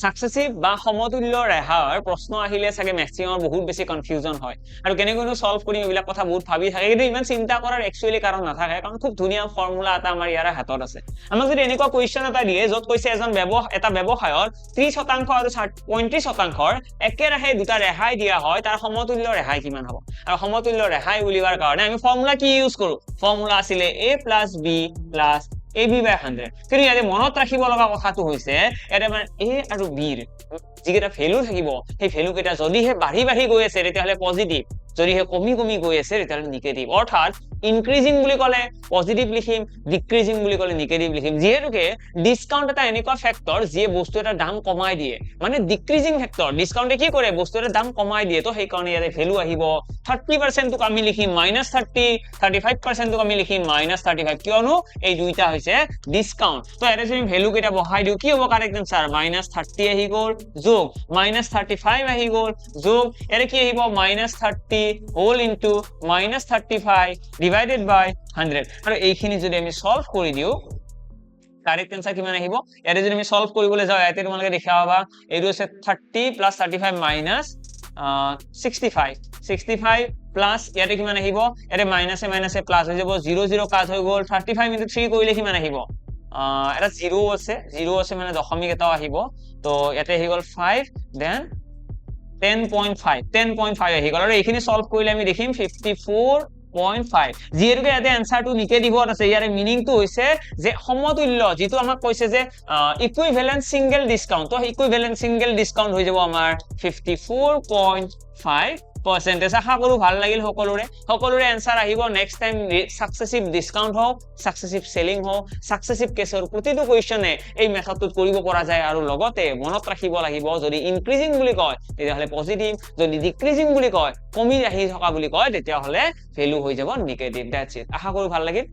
successive বা সমতুল্য ৰেহাইৰ প্ৰশ্ন আহিলে চাগে মেক্সিমাম বহুত বেছি কনফিউজন হয় আৰু কেনেকৈ সলভ কৰিম এইবিলাক কথা বহুত ভাবি থাকে কিন্তু ইমান চিন্তা কৰাৰ একচুয়ালি কাৰণ নাথাকে কাৰণ খুব ধুনীয়া ফৰ্মুলা এটা আমাৰ ইয়াৰ হাতত আছে আমাক যদি এনেকুৱা কোৱেশ্চন এটা দিয়ে যত কৈছে এটা ব্যৱসায়ৰ 30% আৰু 35%ৰ একেৰাহে দুটা ৰেহাই দিয়া হয় তাৰ সমতুল্য ৰেহাই কিমান হ'ব আৰু সমতুল্য ৰেহাই উলিওৱাৰ কাৰণে আমি ফৰ্মুলা কি ইউজ কৰো ফৰ্মুলা আছিল a + b + ab/100 কিন্তু ইয়াতে মনত ৰাখিব লগা কথাটো হৈছে এটা মানে a আৰু b ৰ যিকেইটা ভ্যালু থাকিব সেই ভ্যালু কেইটা যদিহে বাঢ়ি গৈ আছে তেতিয়াহলে পজিটিভ যদিহে কমি গৈ আছে তেতিয়াহলে নেগেটিভ অৰ্থাৎ ইনক্ৰিজিং বুলি ক'লে পজিটিভ লিখিম ডিক্ৰিজিং বুলি ক'লে নেগেটিভ লিখিম যেহেতুকে ডিসকাউন্ট এটা এনেকুৱা ফ্যাক্টৰ যিয়ে বস্তু এটা দাম কমাই দিয়ে মানে ডিক্ৰিজিং ফ্যাক্টৰ ডিসকাউন্টে কি কৰে বস্তু এটা দাম কমাই দিয়ে তো সেই কাৰণে ইয়াতে ভ্যালু আহিব 30% টোক আমি লিখিম -30 35% টোক আমি লিখিম -35 কিয়নো এই দুইটা হৈছে ডিসকাউন্ট তো ইয়াতে যদি ভ্যালু কেইটা বহাই দিও কি হ'ব কারেক্ট আনসার -30 আহি গ'ল যোগ -35 আহি গ'ল যোগ ইয়াতে কি আহিব -30 হোল ইনটু -35 divided by 100 আৰু এইখিনি যদি আমি সলভ কৰি দিও কাৰেক্ট आंसर কিমান আহিব ইয়াতে যদি আমি সলভ কৰিবলৈ যাও ইয়াতে তোমালোকে দেখা পাবা এইটো আছে 30 + 35 - 65 প্লাস ইয়াতে কিমান আহিব ইয়াতে মাইনাসে প্লাস হৈ যাব 0 0 কাট হৈ গ'ল 35 * 3 কৰিলে কিমান আহিব এটা 0 আছে মানে দশমিক এটাও আহিব তো ইয়াতে আহি গ'ল 5 দেন 10.5 আহি গ'ল আৰু এইখিনি সলভ কৰিলে আমি দেখিম 54.5 যেহেতুকে ইয়াতে আনসাৰটো নিগেটিভত আছে ইয়াৰে মিনিংটো হৈছে যে সমতুল্য যেটো আমাক কৈছে যে ইকুইভ্যালেন্ট সিঙ্গেল ডিসকাউন্ট তো ইকুইভ্যালেন্ট সিঙ্গেল ডিসকাউন্ট হৈ যাব আমাৰ 54.5% আশা কৰো ভাল লাগিল সকলোৰে আনসাৰ আহিব নেক্সট টাইম সাকসেসিভ ডিসকাউন্ট হোক সাকসেসিভ সেলিং হোক সাকসেসিভ কেছৰ প্ৰতিটো কোৱেশ্চনে এই মেথডটোত কৰিব পৰা যায় আৰু লগতে মনত ৰাখিব লাগিব যদি ইনক্ৰিজিং বুলি কয় তেতিয়াহলে পজিটিভ যদি ডিক্ৰিজিং বুলি কয় কমি আহি থকা বুলি কয় তেতিয়াহলে ভ্যালু হৈ যাব নেগেটিভ দ্যাটস ইট আশা কৰো ভাল লাগিল